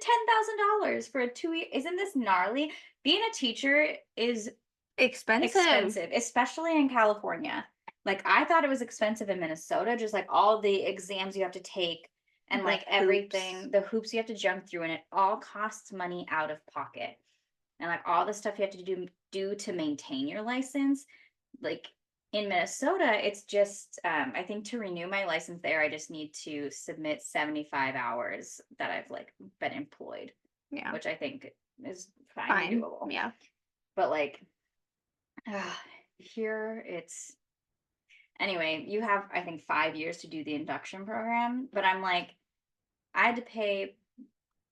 $10,000 for a 2 year. Isn't this gnarly? Being a teacher is Expensive. expensive, especially in California. Like I thought it was expensive in Minnesota, just like all the exams you have to take and The like hoops. everything, the hoops you have to jump through, and it all costs money out of pocket. And like all the stuff you have to do to maintain your license, like in Minnesota, it's just I think to renew my license there, I just need to submit 75 hours that I've like been employed, Yeah. which I think is fine and Fine. doable. Yeah. But like here it's anyway, you have I think 5 years to do the induction program, but I'm like, I had to pay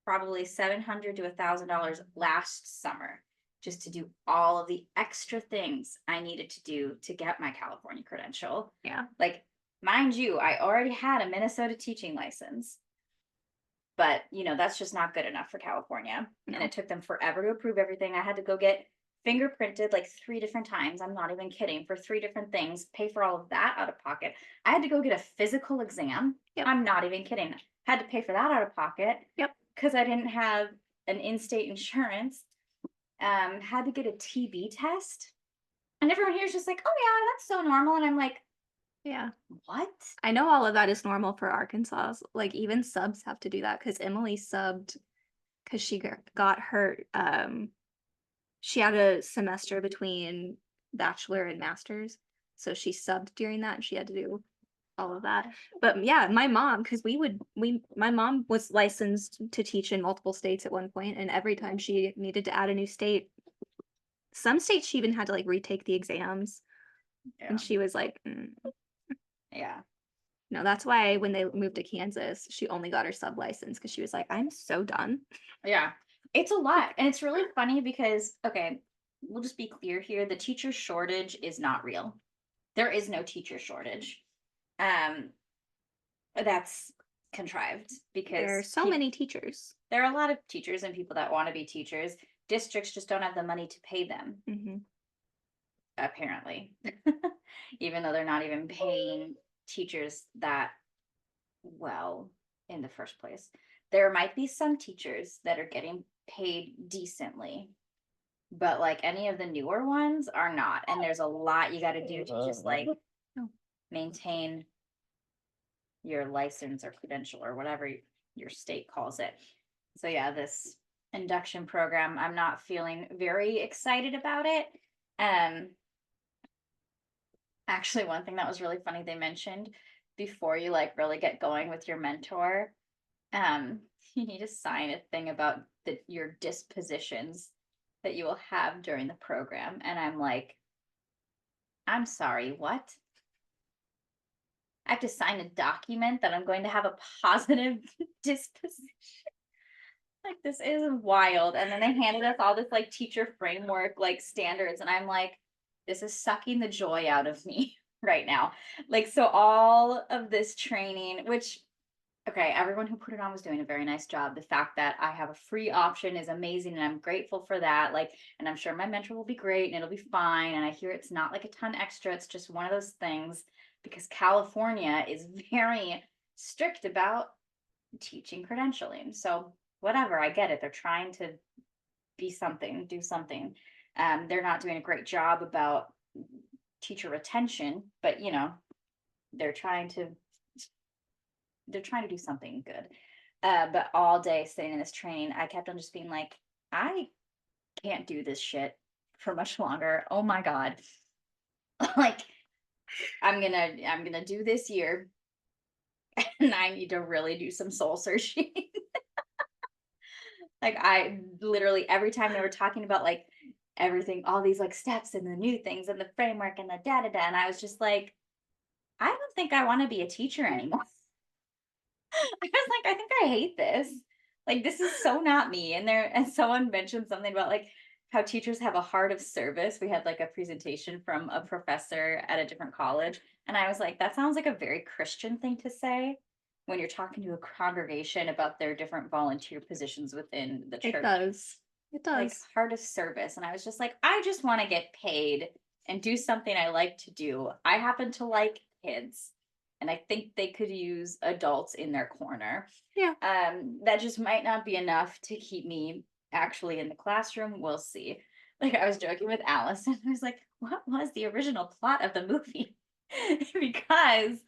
probably $700 to $1,000 last summer just to do all of the extra things I needed to do to get my California credential. Yeah. Like, mind you, I already had a Minnesota teaching license, but that's just not good enough for California. And No. it took them forever to approve everything. I had to go get fingerprinted like 3 different times. I'm not even kidding, for 3 different things, pay for all of that out of pocket. I had to go get a physical exam. Yep. I'm not even kidding. Had to pay for that out of pocket Yep. because I didn't have an in-state insurance. Had to get a TB test. And everyone here is just like, oh yeah, that's so normal. And I'm like, Yeah. what? I know all of that is normal for Arkansas. Like even subs have to do that because Emily subbed because she got her she had a semester between bachelor and master's. So she subbed during that and she had to do all of that. But yeah, my mom, because my mom was licensed to teach in multiple states at one point, and every time she needed to add a new state, some states she even had to like retake the exams. Yeah. And she was like, Yeah. no, that's why when they moved to Kansas, she only got her sub license because she was like, I'm so done. Yeah. It's a lot. And it's really funny because, okay, we'll just be clear here. The teacher shortage is not real. There is no teacher shortage. Um, that's contrived There are because so many teachers. there are a lot of teachers and people that want to be teachers. Districts just don't have the money to pay them, Hmm. apparently. Even though they're not even paying teachers that well in the first place. There might be some teachers that are getting paid decently, but like any of the newer ones are not. And there's a lot you got to do to just like maintain your license or credential or whatever your state calls it. So yeah, this induction program, I'm not feeling very excited about it. Actually, one thing that was really funny they mentioned before you like really get going with your mentor, um, you need to sign a thing about your dispositions that you will have during the program. And I'm like, I'm sorry, what? I have to sign a document that I'm going to have a positive disposition. Like this is wild. And then they handed us all this like teacher framework, like standards, and I'm like, this is sucking the joy out of me right now. Like, so all of this training, which okay, everyone who put it on was doing a very nice job. The fact that I have a free option is amazing, and I'm grateful for that. Like, and I'm sure my mentor will be great and it'll be fine. And I hear it's not like a ton extra, it's just one of those things because California is very strict about teaching credentialing. So, whatever, I get it. They're trying to be something, do something. They're not doing a great job about teacher retention, but they're trying to do something good. But all day sitting in this training, I kept on just being like, I can't do this shit for much longer. Oh my God. Like I'm gonna do this year and I need to really do some soul searching. Like I literally every time they were talking about like everything, all these like steps and the new things and the framework and the da da da, and I was just like, I don't think I want to be a teacher anymore. I was like, I think I hate this. Like, this is so not me. And someone mentioned something about like how teachers have a heart of service. We had like a presentation from a professor at a different college. And I was like, that sounds like a very Christian thing to say when you're talking to a congregation about their different volunteer positions within the It church. does. It Like does. heart of service. And I was just like, I just want to get paid and do something I like to do. I happen to like kids and I think they could use adults in their corner. Yeah. That just might not be enough to keep me actually in the classroom. We'll see. Like I was joking with Alice and I was like, what was the original plot of the movie? Because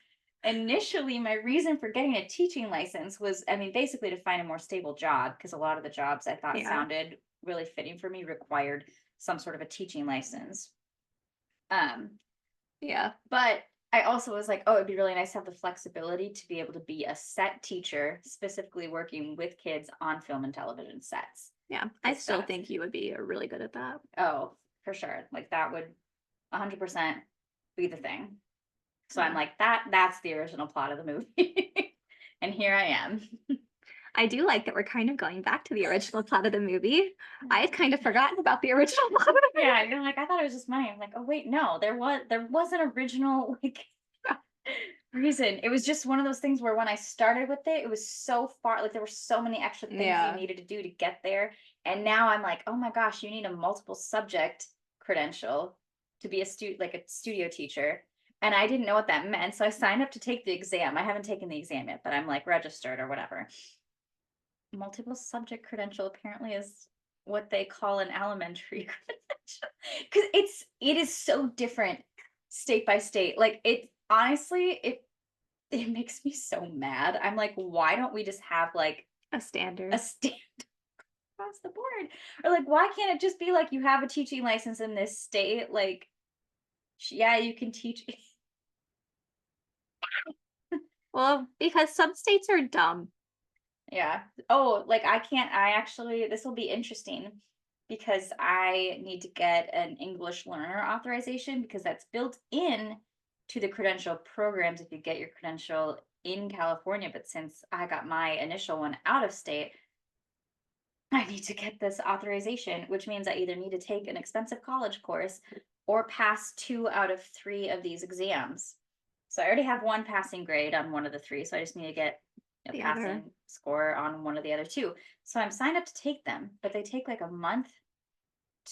initially my reason for getting a teaching license was, I mean, basically to find a more stable job because a lot of the jobs I thought Yeah. sounded really fitting for me required some sort of a teaching license. Um, Yeah. but I also was like, oh, it'd be really nice to have the flexibility to be able to be a set teacher, specifically working with kids on film and television sets. Yeah. I With still stuff. think you would be really good at that. Oh, for sure. Like that would 100% be the thing. So I'm Yeah. like, that's the original plot of the movie. And here I am. I do like that we're kind of going back to the original plot of the movie. I had kind of forgotten about the original plot of the movie. Yeah, you're like, I thought it was just money. I'm like, oh wait, no, there was an original like reason. It was just one of those things where when I started with it, it was so far, like there were so many extra things you Yeah. needed to do to get there. And now I'm like, oh my gosh, you need a multiple subject credential to be a like a studio teacher. And I didn't know what that meant. So I signed up to take the exam. I haven't taken the exam yet, but I'm like registered or whatever. Multiple subject credential apparently is what they call an elementary credential. Because it is so different state by state. Like it honestly, it makes me so mad. I'm like, why don't we just have like A a standard. standard across the board? Or like, why can't it just be like you have a teaching license in this state? Like, yeah, you can teach. Well, because some states are dumb. Yeah. Oh, like I actually, this will be interesting because I need to get an English learner authorization because that's built in to the credential programs if you get your credential in California. But since I got my initial one out of state, I need to get this authorization, which means I either need to take an expensive college course or pass 2 out of 3 of these exams. So I already have one passing grade on one of the 3, so I just need to get a The passing other. score on one of the other 2. So I'm signed up to take them, but they take like a month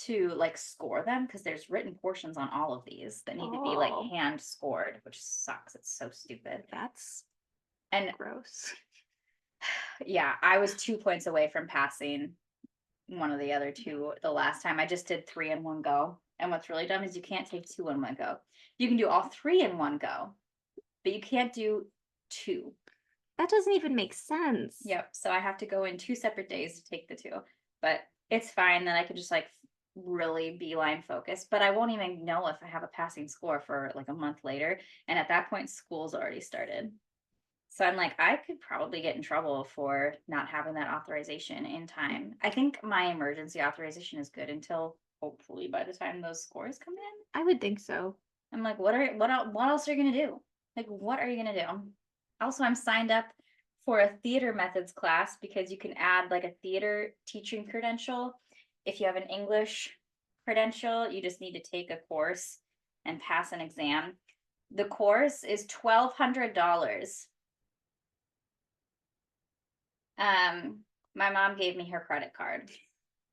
to like score them because there's written portions on all of these that need to be like Oh, hand scored, which sucks. It's so stupid. that's And gross. yeah, I was 2 points away from passing one of the other 2 the last time. I just did 3 in one go. And what's really dumb is you can't take 2 in one go. You can do all 3 in one go, but you can't do 2. That doesn't even make sense. Yep. So I have to go in 2 separate days to take the 2. But it's fine. Then I could just like really beeline focus. But I won't even know if I have a passing score for like a month later. And at that point, school's already started. So I'm like, I could probably get in trouble for not having that authorization in time. I think my emergency authorization is good until hopefully by the time those scores come in. I would think so. I'm like, what else are you gonna do? Like, what are you gonna do? Also, I'm signed up for a theater methods class because you can add like a theater teaching credential. If you have an English credential, you just need to take a course and pass an exam. The course is $1,200. My mom gave me her credit card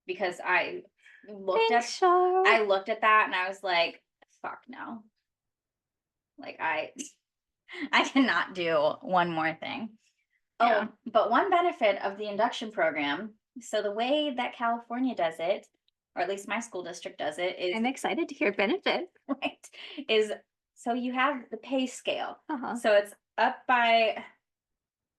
because Thanks, Char. I looked at that and I was like, fuck no. Like I cannot do one more thing. Yeah. Oh, but one benefit of the induction program, so the way that California does it, or at least my school district does it, is I'm excited to hear benefit. right, is so you have the pay scale. Uh-huh. So it's up by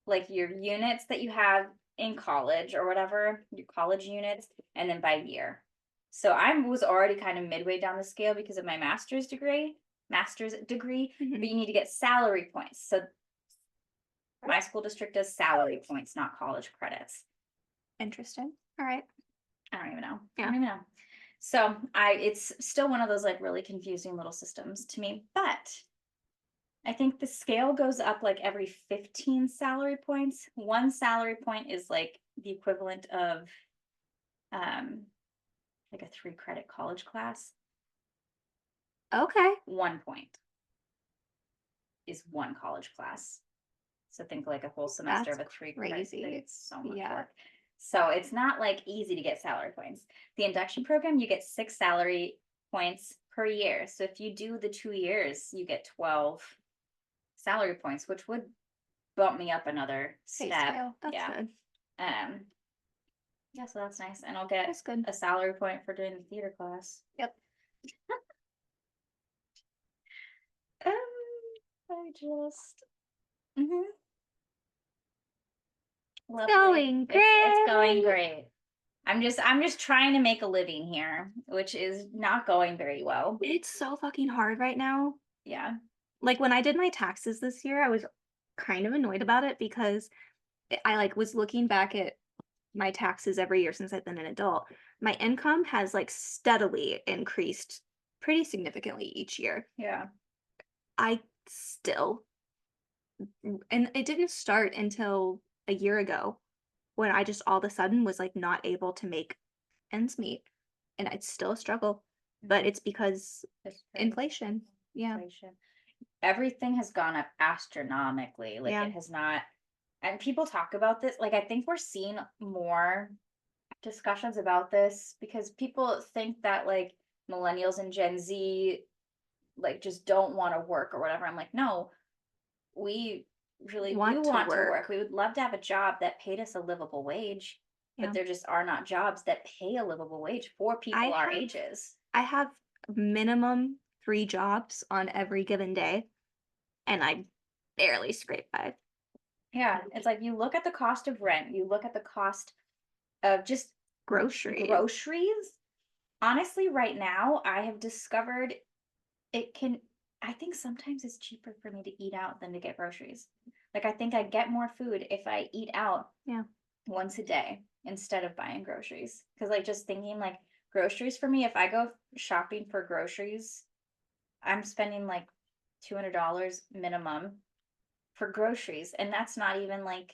like your units that you have in college or whatever, your college units, and then by year. So I was already kind of midway down the scale because of my master's degree, Mhm. but you need to get salary points. So my school district does salary points, not college credits. Interesting. All right. I don't even know. I Yeah. don't even know. So it's still one of those like really confusing little systems to me, but I think the scale goes up like every 15 salary points. One salary point is like the equivalent of like a 3 credit college class. Okay. 1 point is one college class. So think like a whole semester That's of a 3 credit. crazy. It's so much Yeah. work. So it's not like easy to get salary points. The induction program, you get 6 salary points per year. So if you do the 2 years, you get 12 salary points, which would bump me up another Pay step. scale. That's Yeah. good. Yeah, so that's nice. And I'll get That's good. a salary point for doing the theater class. Yep. Um, I just Mhm. It's Lovely. going It's going great. great. I'm just trying to make a living here, which is not going very well. It's so fucking hard right now. Yeah. Like, when I did my taxes this year, I was kind of annoyed about it because I, like, was looking back at my taxes every year since I've been an adult. My income has, like, steadily increased pretty significantly each year. Yeah. I still and it didn't start until a year ago when I just all of a sudden was, like, not able to make ends meet, and it's still a struggle, but Mhm. it's because Just for inflation. Yeah, inflation. Everything has gone up astronomically. Like yeah, it has not, and people talk about this. Like I think we're seeing more discussions about this because people think that like millennials and Gen Z like just don't want to work or whatever. I'm like, no, we really do want to want to work. work. We would love to have a job that paid us a livable wage, but Yeah. there just are not jobs that pay a livable wage for I people our have ages. I have minimum 3 jobs on every given day, and I barely scrape by. Yeah, it's like you look at the cost of rent, you look at the cost of just Groceries. groceries. Honestly, right now, I have discovered it can, I think sometimes it's cheaper for me to eat out than to get groceries. Like, I think I get more food if I eat out Yeah. once a day instead of buying groceries. Because, like, just thinking, like, groceries for me, if I go shopping for groceries, I'm spending like $200 minimum for groceries. And that's not even like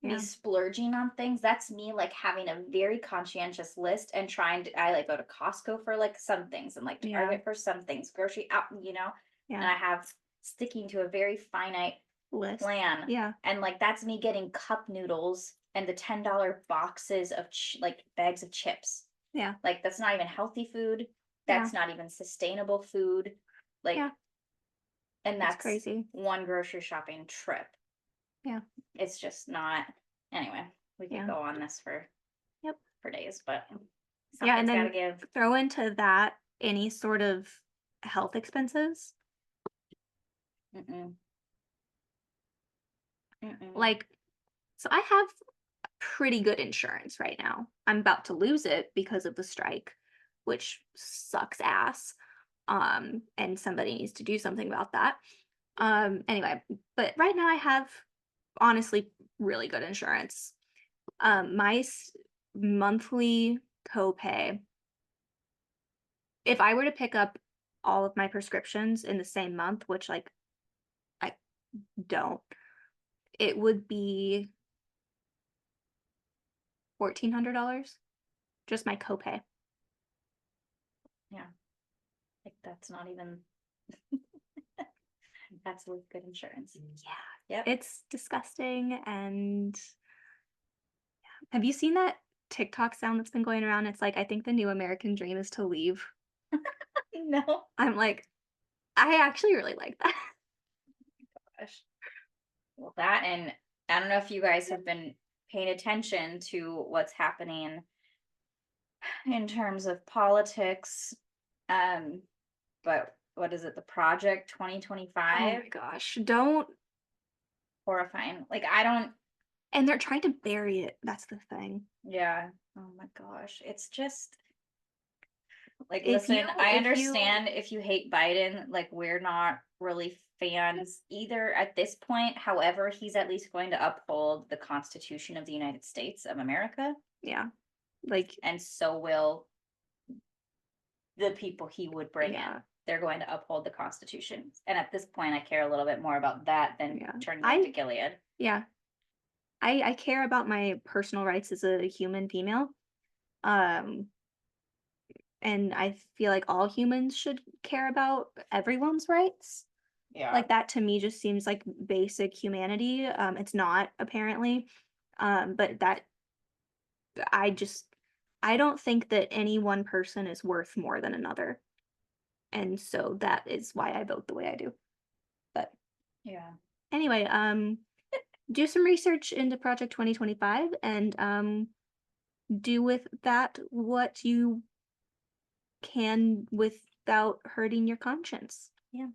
me Yeah. splurging on things. That's me like having a very conscientious list and trying to, I like go to Costco for like some things and like Yeah. Target for some things, grocery out, Yeah. and I have sticking to a very finite List. plan. Yeah. And like that's me getting cup noodles and the $10 boxes of like bags of chips. Yeah. Like that's not even healthy food. Yeah. That's not even sustainable food. Like, Yeah. and It's that's crazy. one grocery shopping trip. Yeah. It's just not, anyway, we could Yeah. go on this Yep. for days, but Yeah, and something's got to then give. throw into that any sort of health expenses. Mm-mm, mm-mm. Like, so I have pretty good insurance right now. I'm about to lose it because of the strike, which sucks ass. And somebody needs to do something about that. Anyway, but right now I have honestly really good insurance. My monthly copay, if I were to pick up all of my prescriptions in the same month, which like I don't, it would be $1,400, just my copay. Yeah, like that's not even, that's with good insurance. Yeah, Yep. it's disgusting. And have you seen that TikTok sound that's been going around? It's like, I think the new American dream is to leave. No. I'm like, I actually really like that. Gosh. Well, that, and I don't know if you guys have been paying attention to what's happening in terms of politics. Um, but what is it? The Project Oh 2025? my gosh. Don't. Horrifying. Like I don't, And they're trying to bury it. That's the thing. yeah. Oh my gosh. It's just like, If you, listen, I if you, understand if you hate Biden, like, we're not really fans either at this point. However, he's at least going to uphold the Constitution of the United States of America, yeah, like, and so will the people he would bring in. yeah, They're going to uphold the Constitution. And at this point, I care a little bit more about that than yeah. turning into I, Gilead. yeah, I care about my personal rights as a human female. Um, and I feel like all humans should care about everyone's rights. Yeah. Like that to me just seems like basic humanity. It's not apparently. But that I just I don't think that any one person is worth more than another. And so that is why I vote the way I do. But Yeah. anyway, do some research into Project 2025 and do with that what you can without hurting your conscience. Yeah.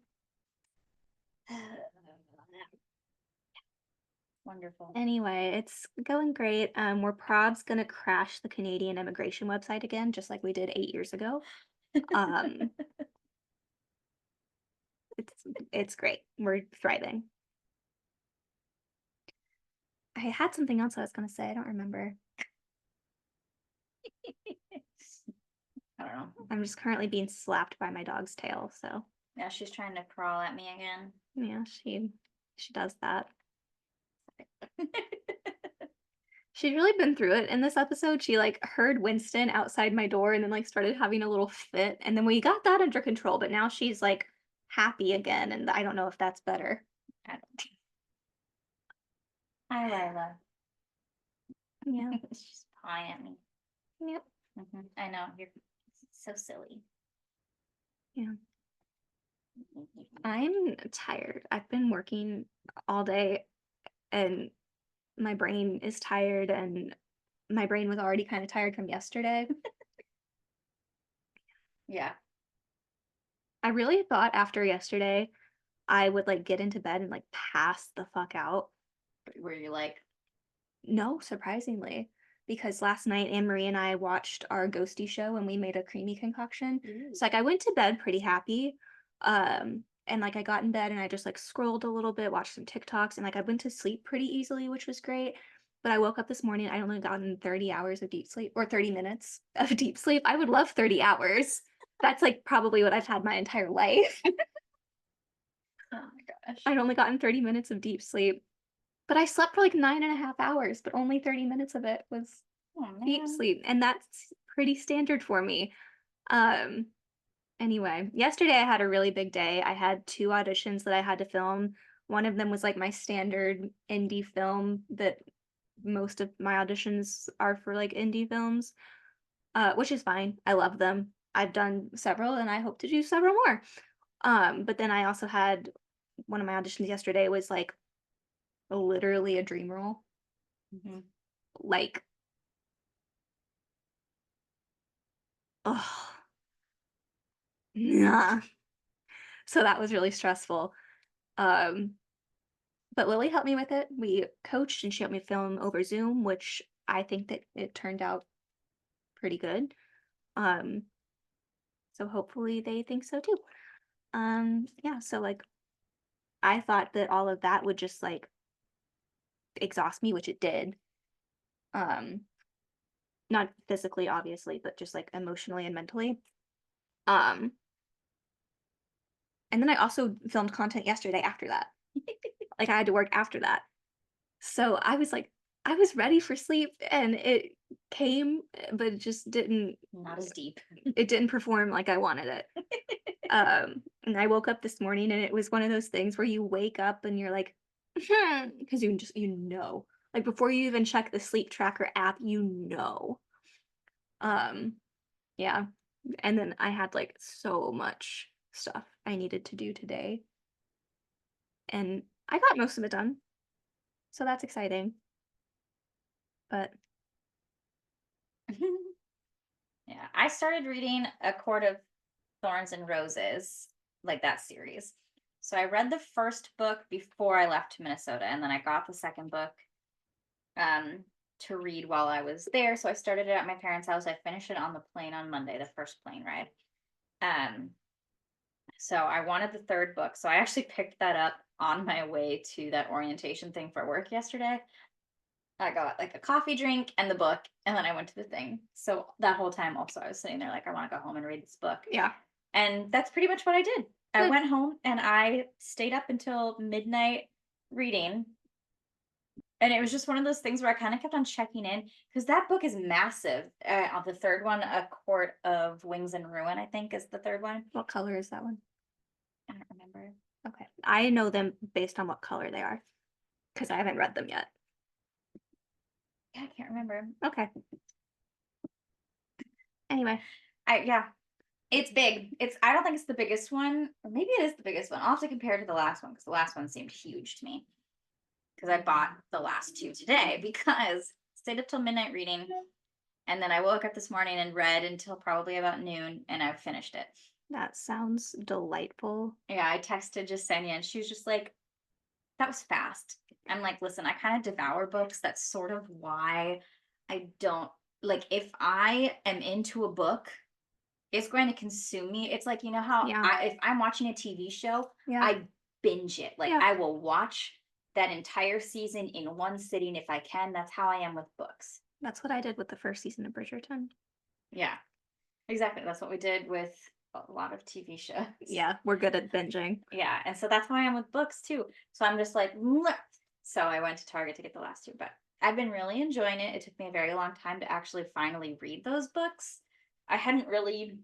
Wonderful. Anyway, it's going great. We're probs gonna crash the Canadian immigration website again, just like we did 8 years ago. Um, it's great. We're thriving. I had something else I was gonna say. I don't remember. I don't know. I'm just currently being slapped by my dog's tail, so Now she's trying to crawl at me again. yeah, she does that. She's really been through it in this episode. She like heard Winston outside my door and then like started having a little fit, and then we got that under control, but now she's like happy again, and I don't know if that's better. I don't. Hi, Lila. Yeah. She's pawing at me. Yep. I know, you're so silly. Yeah. I'm tired. I've been working all day and my brain is tired, and my brain was already kind of tired from yesterday. Yeah. I really thought after yesterday I would like get into bed and like pass the fuck out. Where you're like, No, surprisingly, because last night Anne Marie and I watched our ghosty show and we made a creamy concoction. So like I went to bed pretty happy. And like I got in bed and I just like scrolled a little bit, watched some TikToks, and like I went to sleep pretty easily, which was great. But I woke up this morning, I only gotten 30 hours of deep sleep or 30 minutes of deep sleep. I would love 30 hours. That's like probably what I've had my entire life. oh my gosh. I'd only gotten 30 minutes of deep sleep. But I slept for like 9.5 hours, but only 30 minutes of it was Oh deep man. sleep, and that's pretty standard for me. Um, anyway, yesterday I had a really big day. I had 2 auditions that I had to film. One of them was like my standard indie film that most of my auditions are for like indie films, which is fine. I love them. I've done several and I hope to do several more. But then I also had one of my auditions yesterday was like literally a dream role. Like, oh, nah. So that was really stressful. Um, but Lily helped me with it. We coached and she helped me film over Zoom, which I think that it turned out pretty good. Um, so hopefully they think so too. Yeah, so like I thought that all of that would just like exhaust me, which it did. Um, not physically, obviously, but just like emotionally and mentally. Um, and then I also filmed content yesterday after that. Like I had to work after that. So I was like, I was ready for sleep and it came, but it just didn't, Not as deep. it didn't perform like I wanted it. And I woke up this morning and it was one of those things where you wake up and you're like, because like before you even check the sleep tracker app, Um, yeah. And then I had like so much stuff I needed to do today. And I got most of it done. So that's exciting. But Yeah, I started reading A Court of Thorns and Roses, like that series. So I read the first book before I left to Minnesota, and then I got the second book to read while I was there. So I started it at my parents' house. I finished it on the plane on Monday, the first plane ride. So I wanted the third book. So I actually picked that up on my way to that orientation thing for work yesterday. I got like a coffee drink and the book, and then I went to the thing. So that whole time also I was sitting there like, I want to go home and read this book. yeah. And that's pretty much what I did. I Good. went home and I stayed up until midnight reading. And it was just one of those things where I kind of kept on checking in because that book is massive. The third one, A Court of Wings and Ruin, I think is the third one. What color is that one? I don't remember. Okay. I know them based on what color they are because I haven't read them yet. Yeah, I can't remember. Okay. Anyway, Yeah, it's big. I don't think it's the biggest one, or maybe it is the biggest one. I'll have to compare to the last one because the last one seemed huge to me. Because I bought the last two today because stayed up till midnight reading, and then I woke up this morning and read until probably about noon, and I finished it. that sounds delightful. Yeah, I texted Jasenia, and she was just like, that was fast. I'm like, listen, I kind of devour books. That's sort of why I don't like if I am into a book, it's going to consume me. It's like, you know how Yeah. if I'm watching a TV show, Yeah. I binge it. Like Yeah. I will watch that entire season in one sitting if I can. That's how I am with books. That's what I did with the first season of Bridgerton. Yeah, exactly. That's what we did with a lot of TV shows. Yeah, we're good at binging. Yeah, and so that's why I'm with books too. So I'm just like, "Mwah." So I went to Target to get the last two, but I've been really enjoying it. It took me a very long time to actually finally read those books. I hadn't really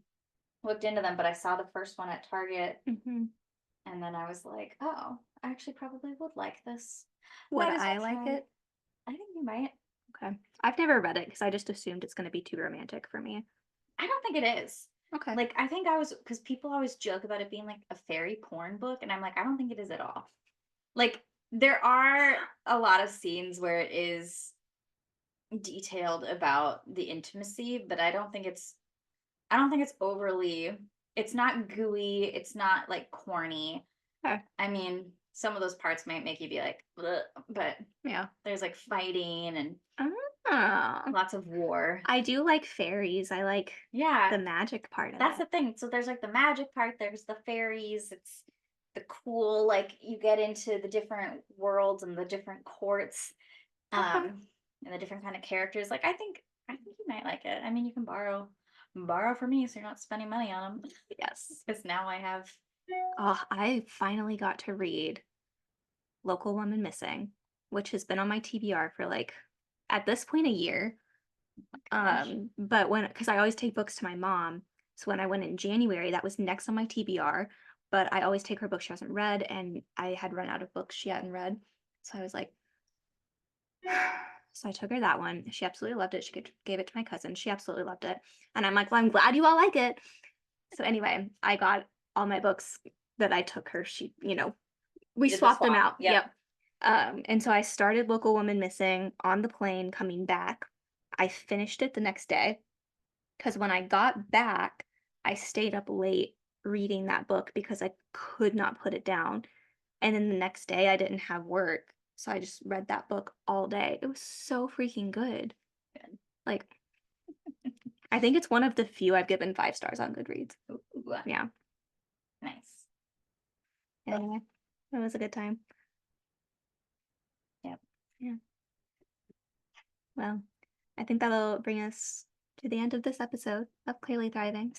looked into them, but I saw the first one at Target, Mhm. and then I was like, oh, I actually probably would like this. Would Might as well I like try it? I think you might. Okay. I've never read it because I just assumed it's gonna be too romantic for me. I don't think it is. Okay. Like, I think I was because people always joke about it being like a fairy porn book, and I'm like, I don't think it is at all. Like, there are a lot of scenes where it is detailed about the intimacy, but I don't think it's overly it's not gooey, it's not like corny. Okay. I mean, some of those parts might make you be like, "Ugh," but Yeah. there's like fighting and Ah. lots of war. I do like fairies. I like Yeah, the magic part of that's it. the thing. So there's like the magic part, there's the fairies, it's the cool, like you get into the different worlds and the different courts, Okay. and the different kind of characters. Like I think you might like it. I mean, you can borrow from me so you're not spending money on them. Yes. Because now I have Oh, I finally got to read Local Woman Missing, which has been on my TBR for like at this point a year. gosh. But because I always take books to my mom, so when I went in January, that was next on my TBR. But I always take her books she hasn't read, and I had run out of books she hadn't read, so I was like, so I took her that one. She absolutely loved it. She gave it to my cousin. She absolutely loved it, and I'm like, well, I'm glad you all like it. So anyway, I got all my books that I took her. We You did the swapped them swap. out. Yep. Yep. And so I started Local Woman Missing on the plane coming back. I finished it the next day because when I got back, I stayed up late reading that book because I could not put it down. And then the next day, I didn't have work. So I just read that book all day. It was so freaking good. Good. Like, I think it's one of the few I've given 5 stars on Goodreads. Ooh, Yeah. nice. Anyway, it was a good time. Yep. Yeah. Well, I think that'll bring us to the end of this episode of Clearly Thriving.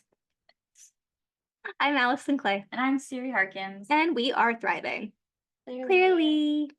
I'm Allison Clay, And I'm Siri Harkins. and we are thriving. Clearly. Clearly.